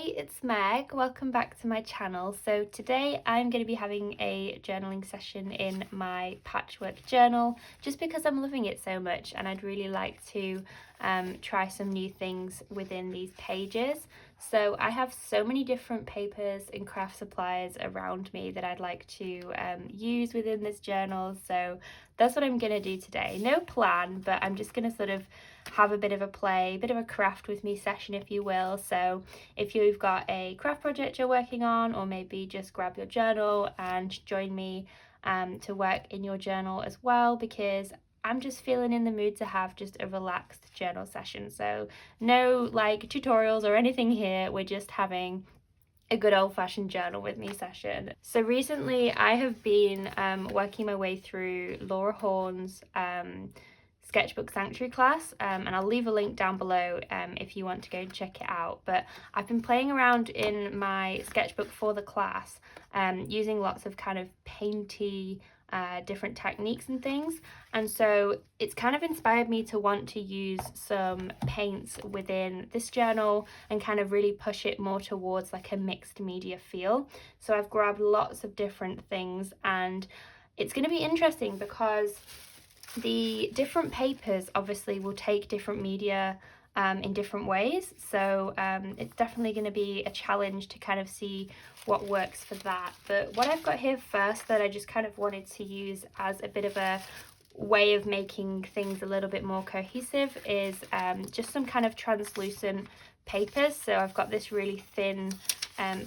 Hey, it's Meg. Welcome back to my channel. So today I'm going to be having a journaling session in my Patchwork journal just because I'm loving it so much and I'd really like to try some new things within these pages. So I have so many different papers and craft supplies around me that I'd like to use within this journal. So that's what I'm going to do today. No plan, but I'm just going to sort of have a bit of a play, a bit of a craft with me session, if you will. So if you've got a craft project you're working on, or maybe just grab your journal and join me to work in your journal as well, because I'm just feeling in the mood to have just a relaxed journal session. So no like tutorials or anything here, we're just having a good old-fashioned journal with me session. So recently I have been working my way through Laura Horn's sketchbook sanctuary class, and I'll leave a link down below if you want to go and check it out. But I've been playing around in my sketchbook for the class using lots of kind of painty different techniques and things, and so it's kind of inspired me to want to use some paints within this journal and kind of really push it more towards like a mixed media feel. So I've grabbed lots of different things, and it's going to be interesting because the different papers obviously will take different media in different ways, so it's definitely going to be a challenge to kind of see what works for that. But what I've got here first that I just kind of wanted to use as a bit of a way of making things a little bit more cohesive is just some kind of translucent papers. So I've got this really thin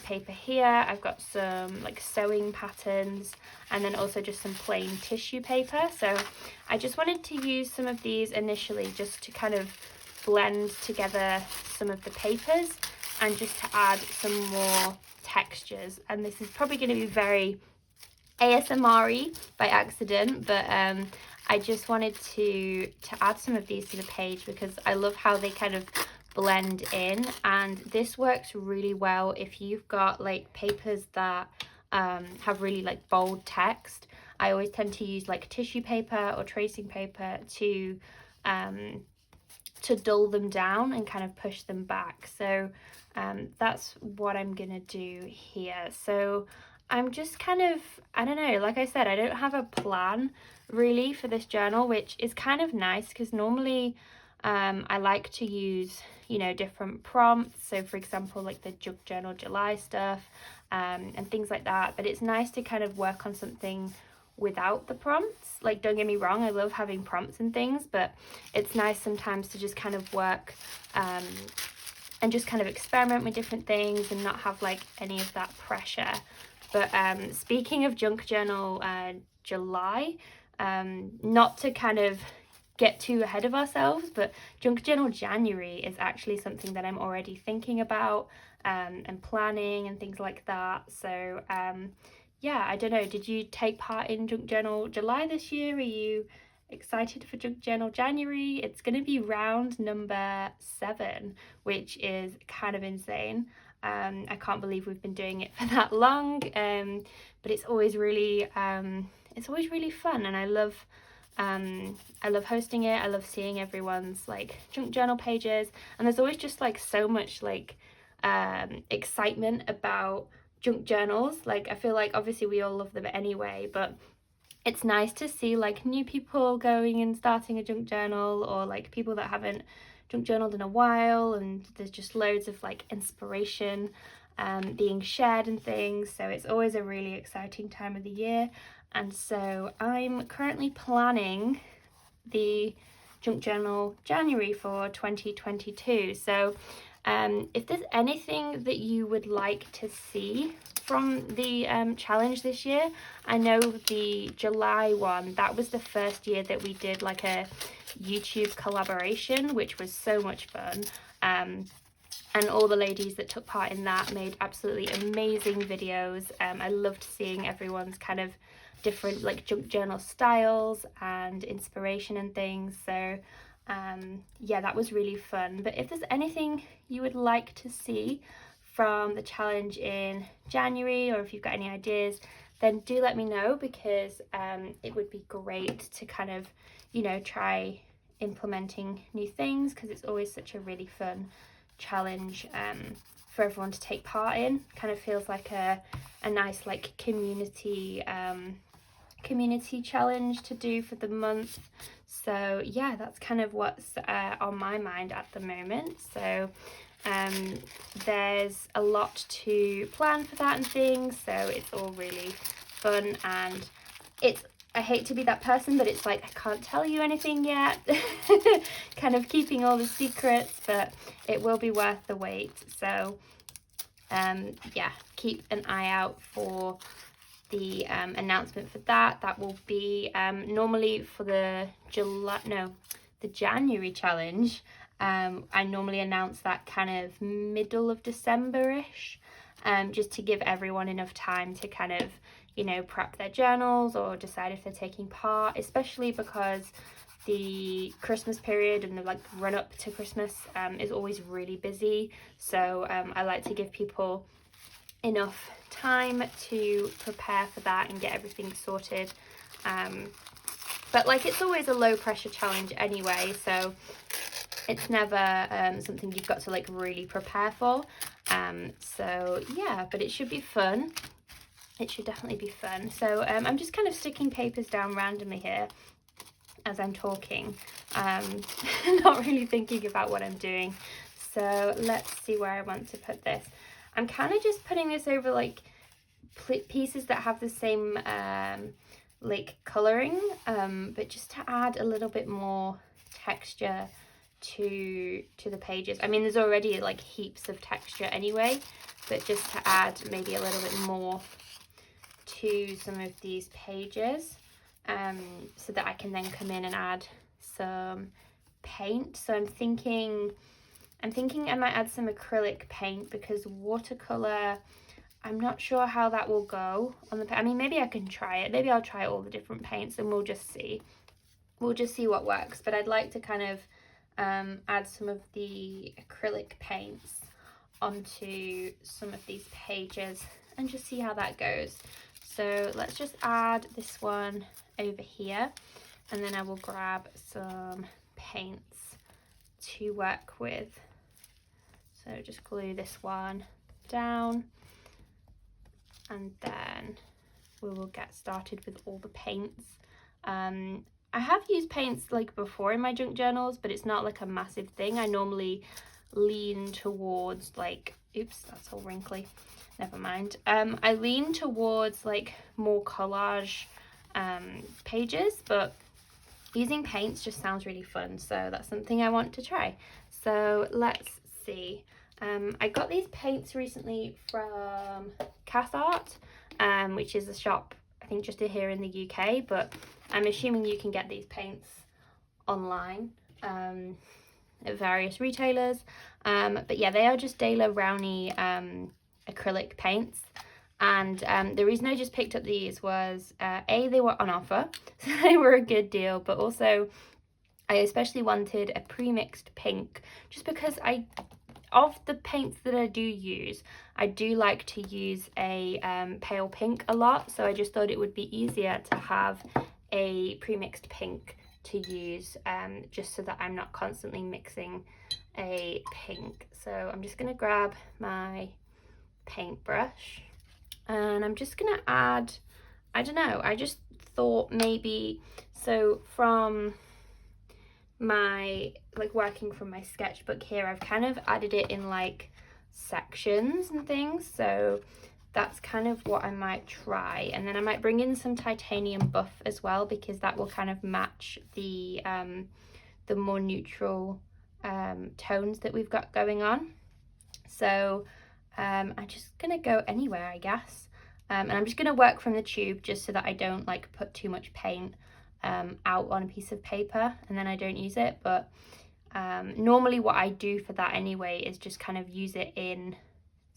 paper here, I've got some like sewing patterns, and then also just some plain tissue paper. So I just wanted to use some of these initially just to kind of blend together some of the papers and just to add some more textures. And this is probably going to be very ASMR-y by accident, but I just wanted to add some of these to the page because I love how they kind of blend in, and this works really well if you've got like papers that have really like bold text. I always tend to use like tissue paper or tracing paper to dull them down and kind of push them back. So that's what I'm gonna do here. So I'm just kind of, I don't know, like I said, I don't have a plan really for this journal, which is kind of nice because normally I like to use, you know, different prompts. So for example, like the Junk Journal July stuff and things like that. But it's nice to kind of work on something without the prompts. Like, don't get me wrong, I love having prompts and things, but it's nice sometimes to just kind of work and just kind of experiment with different things and not have like any of that pressure. But speaking of Junk Journal July, not to kind of get too ahead of ourselves, but Junk Journal January is actually something that I'm already thinking about and planning and things like that. So yeah, I don't know, did you take part in Junk Journal July this year? Are you excited for Junk Journal January? It's going to be round number 7, which is kind of insane. I can't believe we've been doing it for that long, but it's always really fun, and I love hosting it. I love seeing everyone's like junk journal pages, and there's always just like so much like excitement about junk journals. Like, I feel like obviously we all love them anyway, but it's nice to see like new people going and starting a junk journal, or like people that haven't junk journaled in a while, and there's just loads of like inspiration being shared and things. So it's always a really exciting time of the year. And so I'm currently planning the Junk Journal January for 2022. So if there's anything that you would like to see from the challenge this year, I know the July one, that was the first year that we did like a YouTube collaboration, which was so much fun. And all the ladies that took part in that made absolutely amazing videos. I loved seeing everyone's kind of different like junk journal styles and inspiration and things. So yeah, that was really fun. But if there's anything you would like to see from the challenge in January, or if you've got any ideas, then do let me know, because it would be great to kind of, you know, try implementing new things, because it's always such a really fun challenge for everyone to take part in. Kind of feels like a nice like community challenge to do for the month. So yeah, that's kind of what's on my mind at the moment. So there's a lot to plan for that and things, so it's all really fun. And I hate to be that person, but it's like I can't tell you anything yet. Kind of keeping all the secrets, but it will be worth the wait. So yeah, keep an eye out for the announcement for that. That will be normally for the January challenge. I normally announce that kind of middle of December-ish, just to give everyone enough time to kind of, you know, prep their journals or decide if they're taking part, especially because the Christmas period and the like run up to Christmas is always really busy. So I like to give people enough time to prepare for that and get everything sorted. But like, it's always a low pressure challenge anyway, so it's never something you've got to like really prepare for. So yeah, but it should be fun. It should definitely be fun. So I'm just kind of sticking papers down randomly here as I'm talking, not really thinking about what I'm doing. So let's see where I want to put this. I'm kind of just putting this over like pieces that have the same like colouring, but just to add a little bit more texture to the pages. I mean, there's already like heaps of texture anyway, but just to add maybe a little bit more to some of these pages, so that I can then come in and add some paint. So I'm thinking I might add some acrylic paint, because watercolour, I'm not sure how that will go on the I mean, maybe I can try it. Maybe I'll try all the different paints and we'll just see. We'll just see what works. But I'd like to kind of add some of the acrylic paints onto some of these pages and just see how that goes. So let's just add this one over here, and then I will grab some paints to work with. So just glue this one down, and then we will get started with all the paints. I have used paints like before in my junk journals, but it's not like a massive thing. I normally lean towards like, oops, that's all wrinkly, never mind. I lean towards like more collage pages, but using paints just sounds really fun, so that's something I want to try. So let's see. I got these paints recently from Cath Art, which is a shop I think just here in the UK, but I'm assuming you can get these paints online at various retailers. But yeah, they are just Daler Rowney acrylic paints. And the reason I just picked up these was A, they were on offer, so they were a good deal, but also I especially wanted a pre-mixed pink, just because of the paints that I do use, I do like to use a pale pink a lot, so I just thought it would be easier to have a pre-mixed pink to use, just so that I'm not constantly mixing a pink. So I'm just going to grab my paintbrush and I'm just going to add, I don't know, I just thought maybe, so from my, like working from my sketchbook here, I've kind of added it in like sections and things, so that's kind of what I might try. And then I might bring in some titanium buff as well, because that will kind of match the more neutral tones that we've got going on. So I'm just gonna go anywhere, I guess, and I'm just gonna work from the tube, just so that I don't like put too much paint out on a piece of paper and then I don't use it. But normally what I do for that anyway is just kind of use it in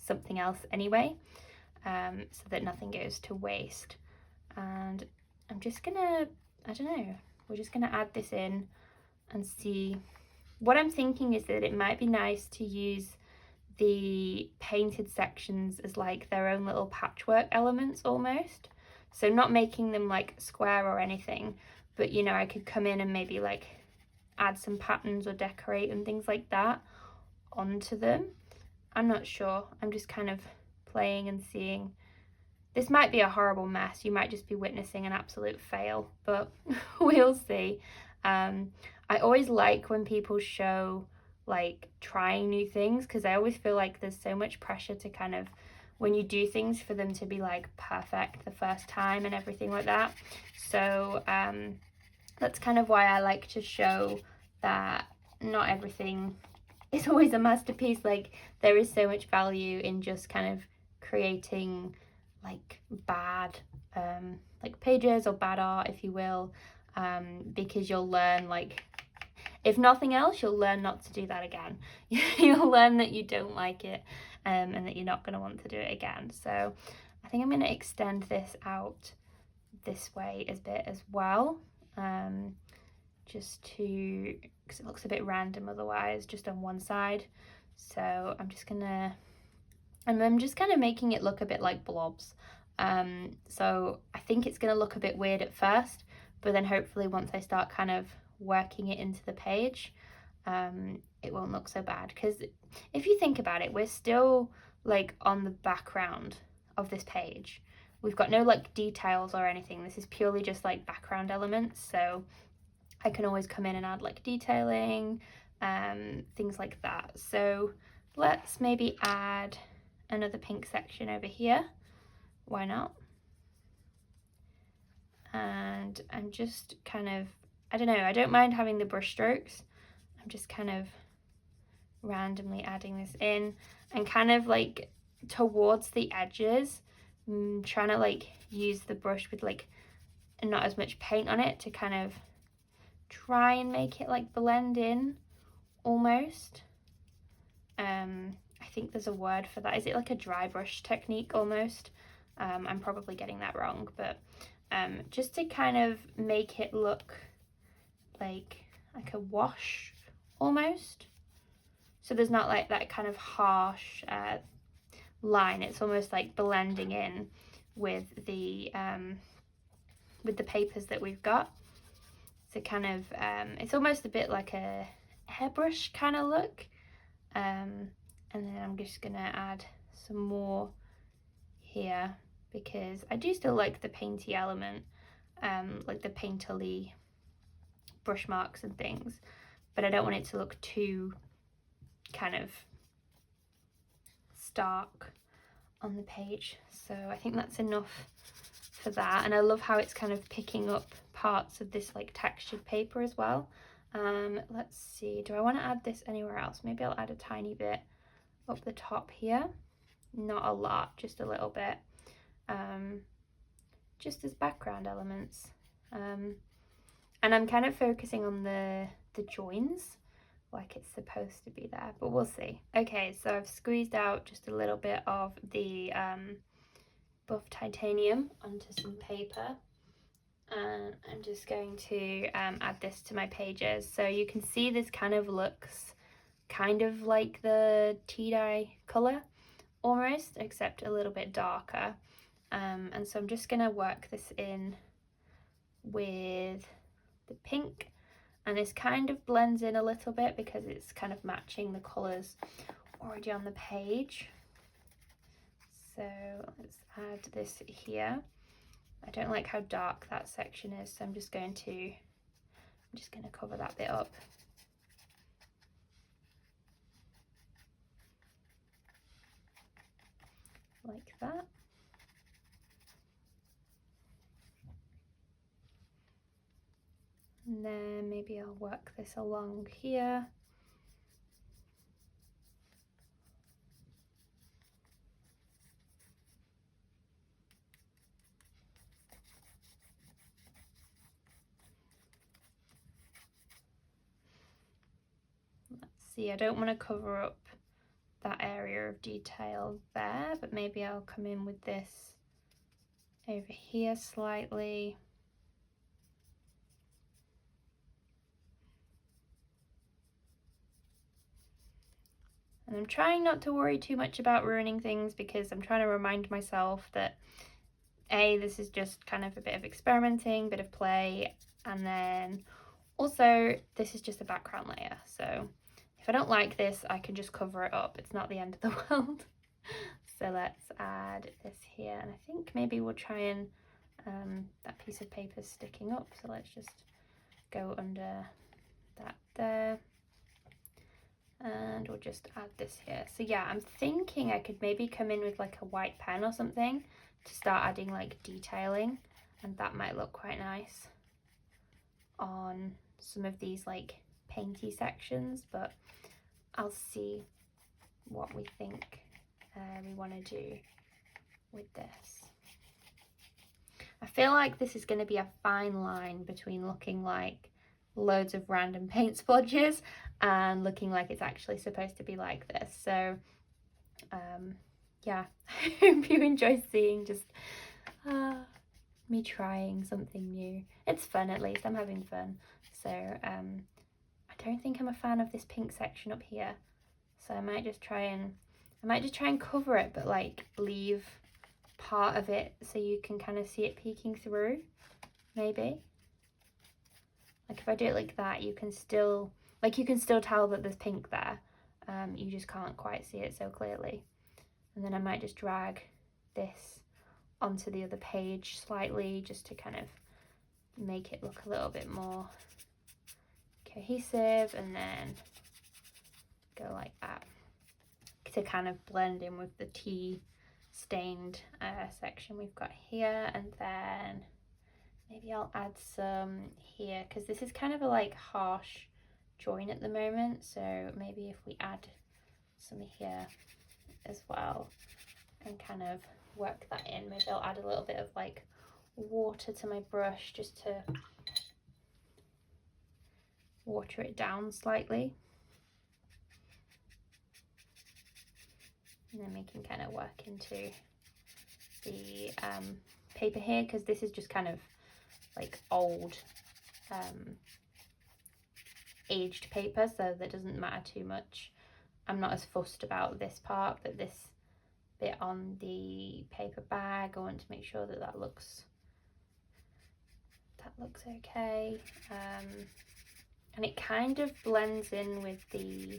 something else anyway, so that nothing goes to waste. And I'm just gonna, I don't know, we're just gonna add this in and see. What I'm thinking is that it might be nice to use the painted sections as like their own little patchwork elements almost. So not making them like square or anything, but you know, I could come in and maybe like add some patterns or decorate and things like that onto them. I'm not sure. I'm just kind of playing and seeing. This might be a horrible mess. You might just be witnessing an absolute fail, but we'll see. I always like when people show like trying new things, because I always feel like there's so much pressure to kind of, when you do things, for them to be like perfect the first time and everything like that. So that's kind of why I like to show that not everything is always a masterpiece. Like, there is so much value in just kind of creating like bad like pages or bad art, if you will, because you'll learn, like, if nothing else, you'll learn not to do that again. You'll learn that you don't like it, and that you're not going to want to do it again. So I think I'm going to extend this out this way a bit as well, just to, because it looks a bit random otherwise, just on one side. So I'm just gonna, and I'm just kind of making it look a bit like blobs. So I think it's going to look a bit weird at first, but then hopefully once I start kind of working it into the page, it won't look so bad. Because if you think about it, we're still like on the background of this page. We've got no like details or anything. This is purely just like background elements. So I can always come in and add like detailing, things like that. So let's maybe add another pink section over here. Why not? And I'm just kind of, I don't know, I don't mind having the brush strokes. I'm just kind of randomly adding this in, and kind of like towards the edges, trying to like use the brush with like not as much paint on it to kind of try and make it like blend in almost. I think there's a word for that. Is it like a dry brush technique almost? I'm probably getting that wrong, but just to kind of make it look like a wash almost. So there's not like that kind of harsh line. It's almost like blending in with the papers that we've got. So kind of, it's almost a bit like a hairbrush kind of look. And then I'm just gonna add some more here, because I do still like the painty element, like the painterly brush marks and things, but I don't want it to look too kind of stark on the page. So I think that's enough for that. And I love how it's kind of picking up parts of this like textured paper as well. Let's see, do I want to add this anywhere else? Maybe I'll add a tiny bit up the top here. Not a lot, just a little bit, just as background elements. And I'm kind of focusing on the joins, like it's supposed to be there, but we'll see. Okay, so I've squeezed out just a little bit of the buff titanium onto some paper, and I'm just going to add this to my pages. So you can see this kind of looks kind of like the tea dye colour almost, except a little bit darker. And so I'm just going to work this in with the pink, and this kind of blends in a little bit because it's kind of matching the colours already on the page. So let's add this here. I don't like how dark that section is, so I'm just going to cover that bit up. Like that. And then maybe I'll work this along here. Let's see, I don't want to cover up that area of detail there, but maybe I'll come in with this over here slightly. And I'm trying not to worry too much about ruining things, because I'm trying to remind myself that this is just kind of a bit of experimenting, bit of play, and then also this is just a background layer. So If I don't like this, I can just cover it up. It's not the end of the world. So let's add this here, and I think maybe we'll try and that piece of paper is sticking up, so let's just go under that there, and we'll just add this here. So yeah, I'm thinking I could maybe come in with like a white pen or something to start adding like detailing, and that might look quite nice on some of these like painty sections, but I'll see what we think we want to do with this. I feel like this is going to be a fine line between looking like loads of random paint splodges and looking like it's actually supposed to be like this. So yeah, I hope you enjoy seeing just me trying something new. It's fun, at least I'm having fun. So I don't think I'm a fan of this pink section up here, so I might just try and cover it, but like leave part of it so you can kind of see it peeking through, maybe. Like if I do it like that, you can still tell that there's pink there. You just can't quite see it so clearly. And then I might just drag this onto the other page slightly, just to kind of make it look a little bit more cohesive, and then go like that to kind of blend in with the tea stained section we've got here. And then maybe I'll add some here, because this is kind of a like harsh join at the moment, so maybe if we add some here as well and kind of work that in. Maybe I'll add a little bit of like water to my brush just to water it down slightly, and then we can kind of work into the paper here, because this is just kind of like old aged paper, so that doesn't matter too much. I'm not as fussed about this part, but this bit on the paper bag, I want to make sure that that looks okay, and it kind of blends in with the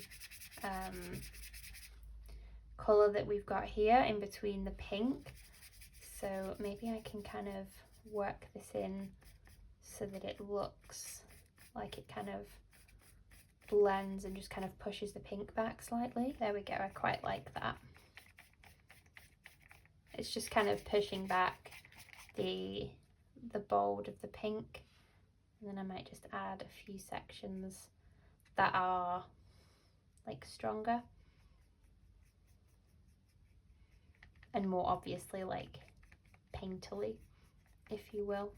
colour that we've got here in between the pink, so maybe I can kind of work this in so that it looks like it kind of blends and just kind of pushes the pink back slightly. There we go, I quite like that. It's just kind of pushing back the bold of the pink, and then I might just add a few sections that are like stronger and more obviously like painterly, if you will.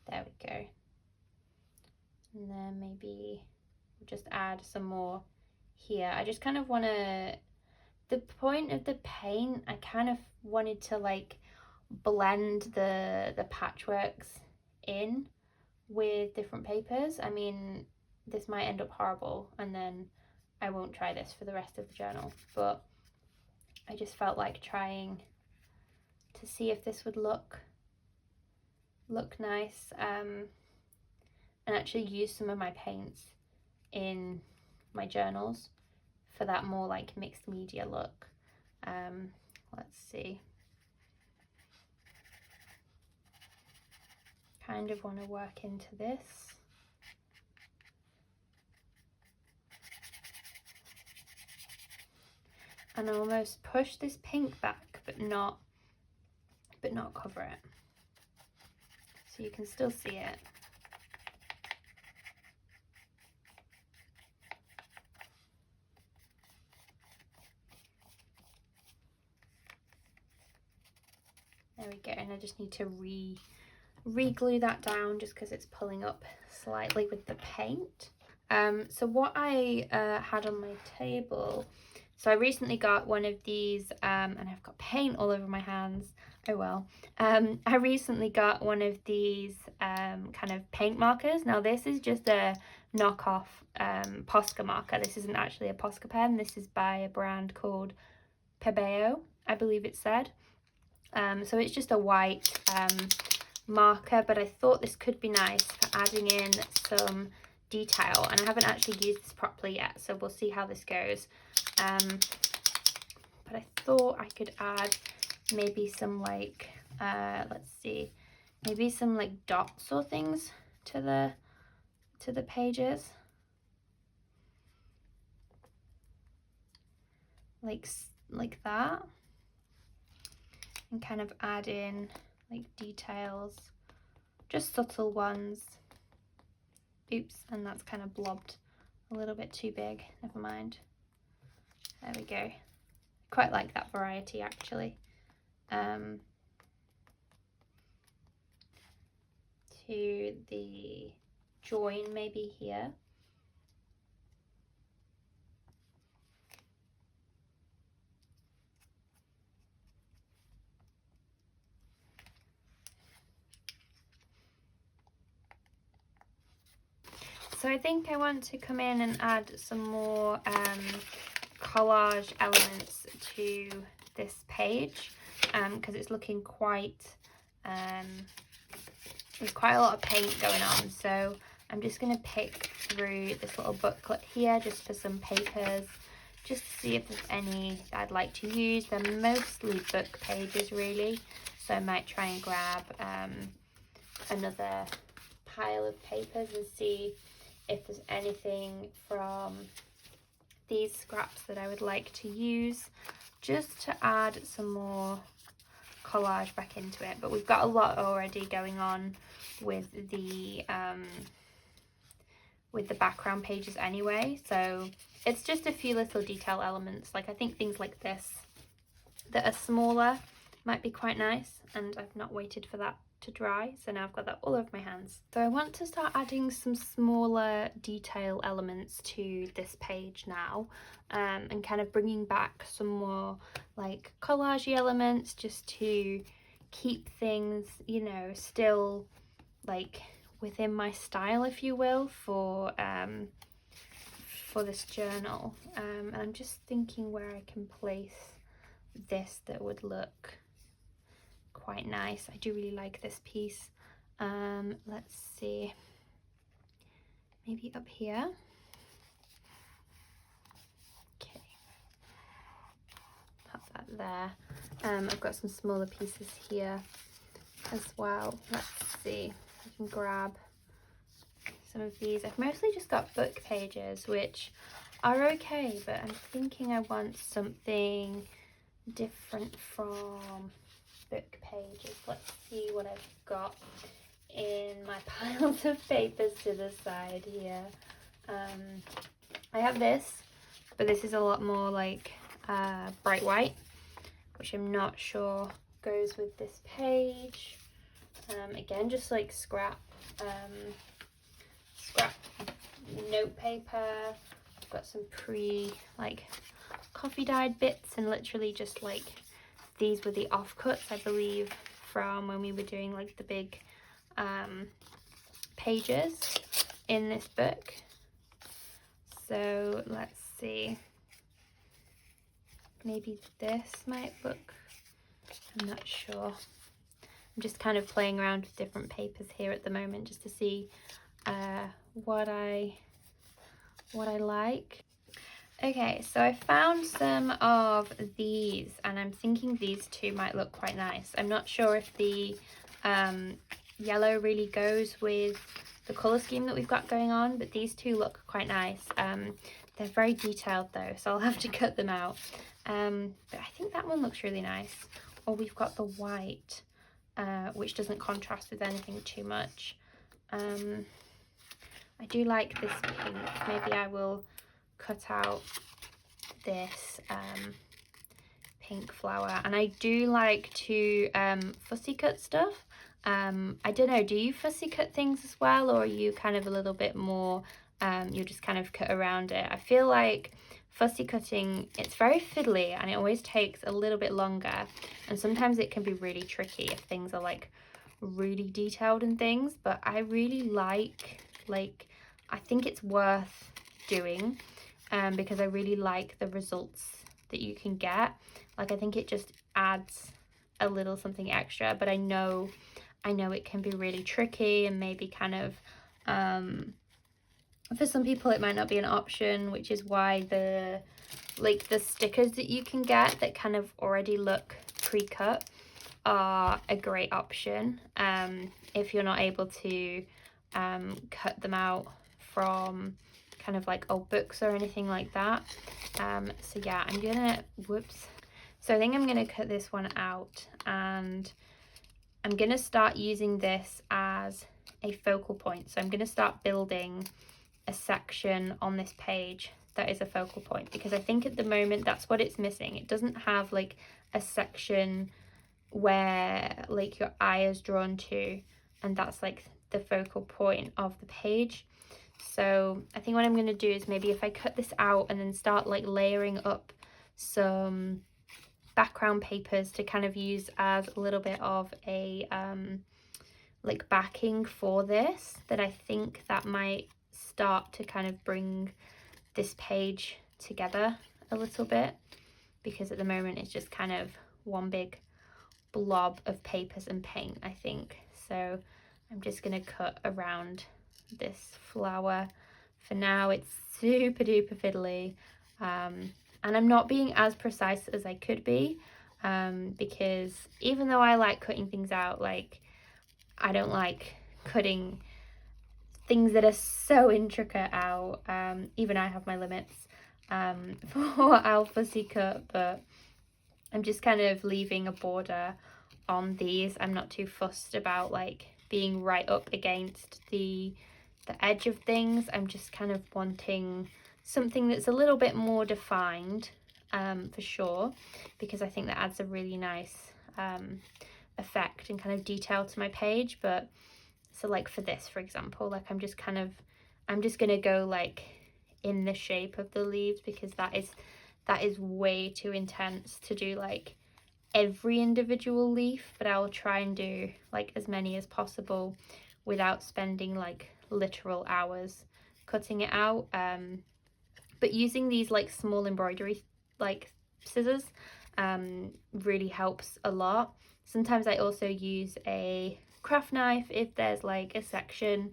There we go. And then maybe we'll just add some more here. I just kind of want to, the point of the paint, I kind of wanted to like blend the patchworks in with different papers. I mean, this might end up horrible and then I won't try this for the rest of the journal, but I just felt like trying to see if this would look nice, and actually use some of my paints in my journals for that more like mixed media look. Let's see, kind of want to work into this. And almost push this pink back, but not cover it, so you can still see it. There we go, and I just need to re-glue that down just because it's pulling up slightly with the paint. So what I had on my table, so I recently got one of these, and I've got paint all over my hands. Oh well. I recently got one of these kind of paint markers. Now this is just a knockoff Posca marker. This isn't actually a Posca pen. This is by a brand called Pebeo, I believe it said. So it's just a white marker, but I thought this could be nice for adding in some detail, and I haven't actually used this properly yet, so we'll see how this goes. But I thought I could add maybe some like let's see, maybe some like dots or things to the pages, like that, and kind of add in like details, just subtle ones. Oops, and that's kind of blobbed a little bit too big, never mind. There we go. Quite like that variety actually. To the join maybe here. So I think I want to come in and add some more collage elements to this page, because it's looking quite, there's quite a lot of paint going on. So I'm just going to pick through this little booklet here just for some papers, just to see if there's any that I'd like to use. They're mostly book pages really, so I might try and grab another pile of papers and see if there's anything from these scraps that I would like to use, just to add some more collage back into it. But we've got a lot already going on with the background pages anyway, so it's just a few little detail elements. Like I think things like this that are smaller might be quite nice, and I've not waited for that to dry, so now I've got that all over my hands. So I want to start adding some smaller detail elements to this page now, and kind of bringing back some more like collagey elements, just to keep things, you know, still like within my style, if you will, for this journal. And I'm just thinking where I can place this that would look quite nice. I do really like this piece. Let's see, maybe up here. Okay, pop that there. I've got some smaller pieces here as well. Let's see if I can grab some of these. I've mostly just got book pages, which are okay, but I'm thinking I want something different from book pages. Let's see what I've got in my piles of papers to the side here. I have this, but this is a lot more like bright white, which I'm not sure goes with this page. Again, just like scrap note paper. I've got some coffee dyed bits, and literally just like these were the offcuts, I believe, from when we were doing like the big pages in this book. So let's see, maybe this might look, I'm not sure. I'm just kind of playing around with different papers here at the moment, just to see what I like. Okay, so I found some of these, and I'm thinking these two might look quite nice. I'm not sure if the yellow really goes with the colour scheme that we've got going on, but these two look quite nice. They're very detailed though, so I'll have to cut them out. But I think that one looks really nice. Or we've got the white, which doesn't contrast with anything too much. I do like this pink. Maybe I will cut out this pink flower. And I do like to fussy cut stuff. I don't know, do you fussy cut things as well, or are you kind of a little bit more, you just kind of cut around it? I feel like fussy cutting, it's very fiddly and it always takes a little bit longer, and sometimes it can be really tricky if things are like really detailed and things, but I really like I think it's worth doing, because I really like the results that you can get. Like I think it just adds a little something extra, but I know I know it can be really tricky and maybe kind of, for some people it might not be an option, which is why the stickers that you can get that kind of already look pre-cut are a great option if you're not able to cut them out from kind of like old books or anything like that. So yeah, I'm gonna, whoops. So I think I'm gonna cut this one out, and I'm gonna start using this as a focal point. So I'm gonna start building a section on this page that is a focal point, because I think at the moment that's what it's missing. It doesn't have like a section where like your eye is drawn to, and that's like the focal point of the page. So I think what I'm going to do is maybe if I cut this out and then start like layering up some background papers to kind of use as a little bit of a like backing for this, then I think that might start to kind of bring this page together a little bit, because at the moment it's just kind of one big blob of papers and paint, I think. So I'm just going to cut around this flower. For now it's super duper fiddly, and I'm not being as precise as I could be, because even though I like cutting things out, like I don't like cutting things that are so intricate out. Even I have my limits for what I'll fussy cut, but I'm just kind of leaving a border on these. I'm not too fussed about like being right up against the edge of things. I'm just kind of wanting something that's a little bit more defined, for sure, because I think that adds a really nice effect and kind of detail to my page. But so like for this, for example, like I'm just gonna go like in the shape of the leaves, because that is way too intense to do like every individual leaf, but I will try and do like as many as possible without spending like literal hours cutting it out. But using these like small embroidery like scissors really helps a lot. Sometimes I also use a craft knife if there's like a section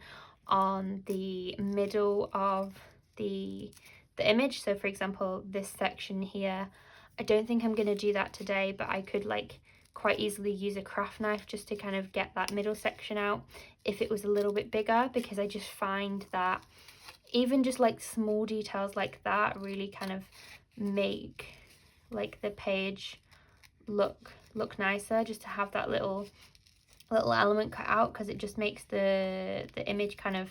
on the middle of the image. So for example, this section here, I don't think I'm going to do that today, but I could like quite easily use a craft knife just to kind of get that middle section out if it was a little bit bigger, because I just find that even just like small details like that really kind of make like the page look nicer, just to have that little element cut out, because it just makes the image kind of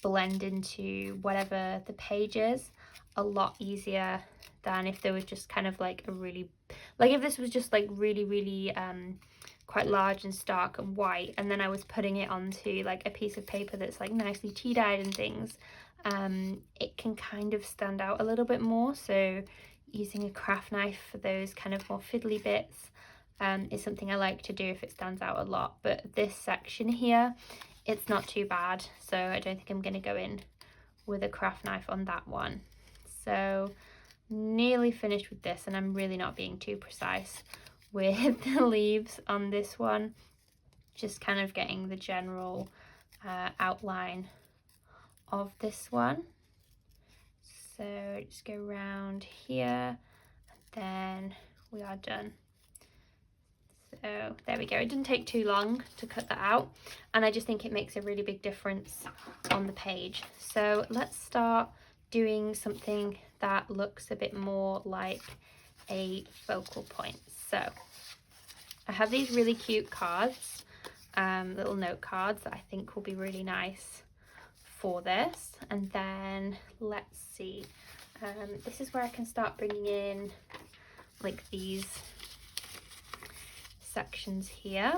blend into whatever the page is a lot easier than if there was just kind of like a really, like if this was just like really quite large and stark and white, and then I was putting it onto like a piece of paper that's like nicely tea dyed and things, it can kind of stand out a little bit more. So using a craft knife for those kind of more fiddly bits is something I like to do if it stands out a lot. But this section here, it's not too bad, so I don't think I'm going to go in with a craft knife on that one. So nearly finished with this, and I'm really not being too precise with the leaves on this one, just kind of getting the general outline of this one. So just go around here, and then we are done. So there we go. It didn't take too long to cut that out, and I just think it makes a really big difference on the page. So let's start doing something that looks a bit more like a focal point. So I have these really cute cards, little note cards that I think will be really nice for this. And then let's see, this is where I can start bringing in like these sections here,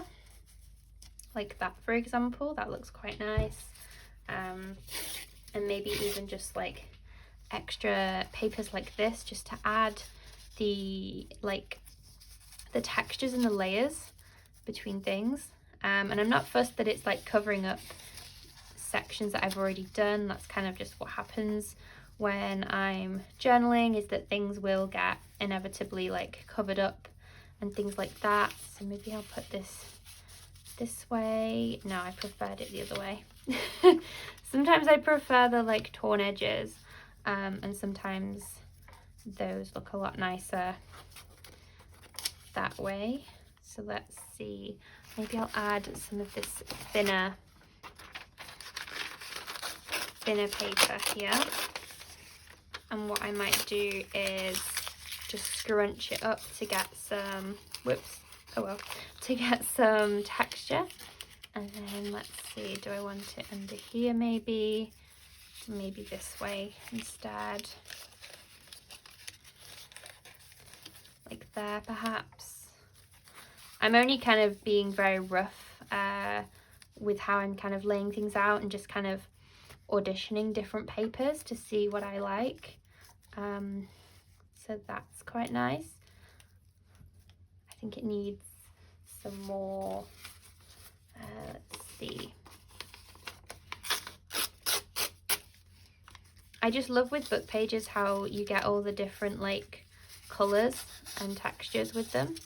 like that for example. That looks quite nice. And maybe even just like extra papers like this, just to add the textures and the layers between things. And I'm not fussed that it's like covering up sections that I've already done. That's kind of just what happens when I'm journaling, is that things will get inevitably like covered up and things like that. So maybe I'll put this this way. No, I preferred it the other way. Sometimes I prefer the like torn edges, and sometimes those look a lot nicer that way. So let's see, maybe I'll add some of this thinner paper here, and what I might do is just scrunch it up to get some, whoops, oh well, to get some texture. And then let's see, do I want it under here maybe this way instead, like there perhaps. I'm only kind of being very rough with how I'm kind of laying things out and just kind of auditioning different papers to see what I like. So that's quite nice. I think it needs some more, let's see. I just love with book pages how you get all the different like colours and textures with them.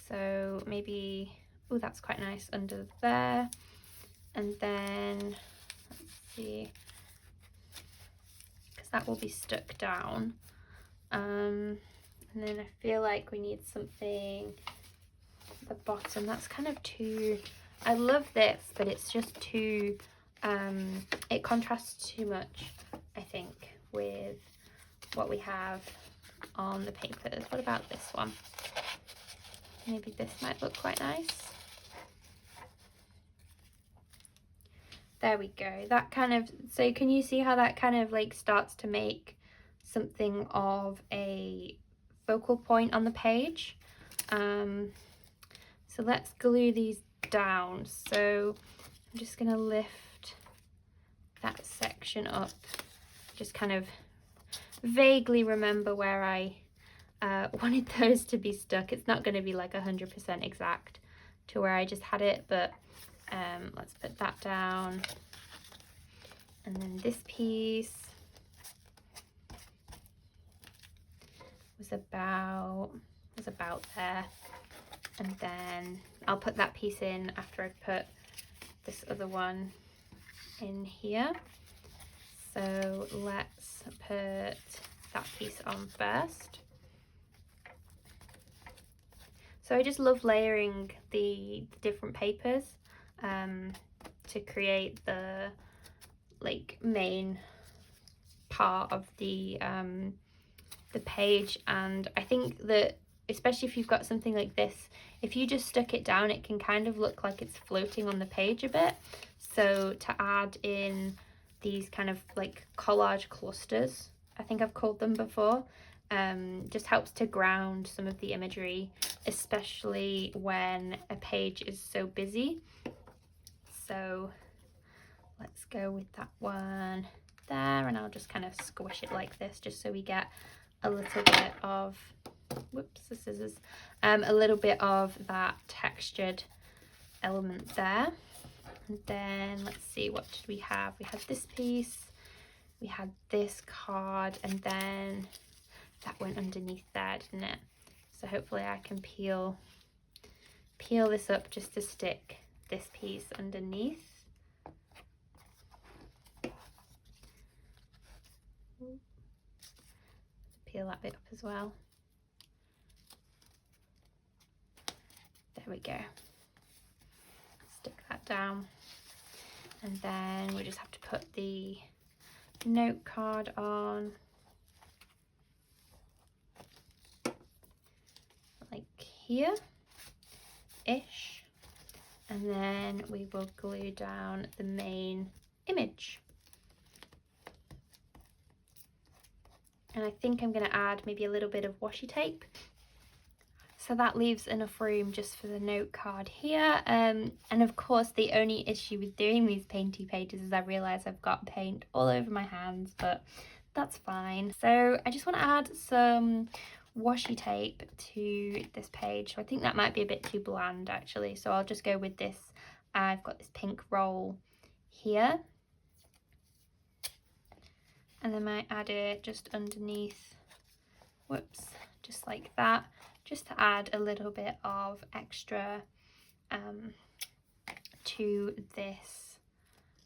So maybe, oh, that's quite nice under there. And then, let's see, because that will be stuck down. And then I feel like we need something at the bottom. That's kind of too, I love this, but it's just too, it contrasts too much, I think, with what we have on the papers. What about this one? Maybe this might look quite nice. There we go. That kind of, so can you see how that kind of like starts to make something of a focal point on the page? So let's glue these down. So I'm just going to lift that section up, just kind of vaguely remember where I wanted those to be stuck. It's not going to be like 100% exact to where I just had it, but let's put that down. And then this piece was about there, and then I'll put that piece in after I put this other one in here. So let's put that piece on first. So I just love layering the different papers to create the like main part of the page. And I think that especially if you've got something like this, if you just stuck it down, it can kind of look like it's floating on the page a bit. So to add in these kind of like collage clusters, I think I've called them before, just helps to ground some of the imagery, especially when a page is so busy. So let's go with that one there, and I'll just kind of squish it like this just so we get a little bit of, whoops, the scissors, a little bit of that textured element there. And then let's see, what did we have? We had this piece, we had this card, and then that went underneath there, didn't it? So hopefully I can peel this up just to stick this piece underneath. Peel that bit up as well. There we go. Stick that down, and then we just have to put the note card on like here ish, and then we will glue down the main image. And I think I'm going to add maybe a little bit of washi tape, so that leaves enough room just for the note card here. And of course the only issue with doing these painty pages is I realise I've got paint all over my hands, but that's fine. So I just want to add some washi tape to this page. So I think that might be a bit too bland actually, so I'll just go with this. I've got this pink roll here, and then I add it just underneath, whoops, just like that, just to add a little bit of extra to this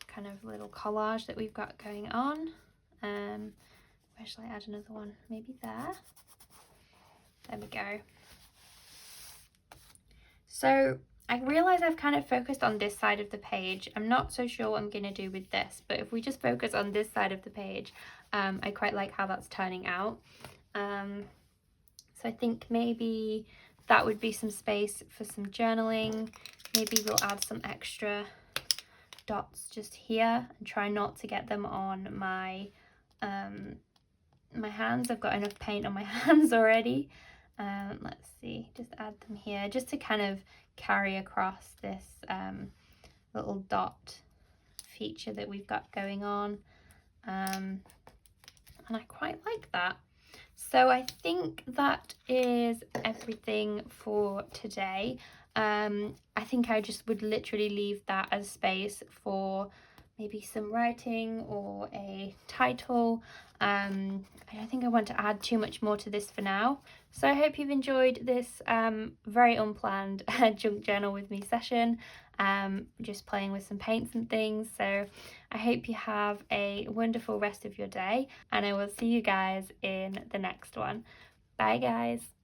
kind of little collage that we've got going on. Where shall I add another one? Maybe there. There we go. So I realise I've kind of focused on this side of the page. I'm not so sure what I'm going to do with this, but if we just focus on this side of the page, I quite like how that's turning out. So I think maybe that would be some space for some journaling. Maybe we'll add some extra dots just here and try not to get them on my my hands. I've got enough paint on my hands already. Let's see, just add them here just to kind of carry across this little dot feature that we've got going on, and I quite like that. So I think that is everything for today. I think I just would literally leave that as space for maybe some writing or a title. I don't think I want to add too much more to this for now. So I hope you've enjoyed this very unplanned junk journal with me session, just playing with some paints and things. So I hope you have a wonderful rest of your day, and I will see you guys in the next one. Bye guys.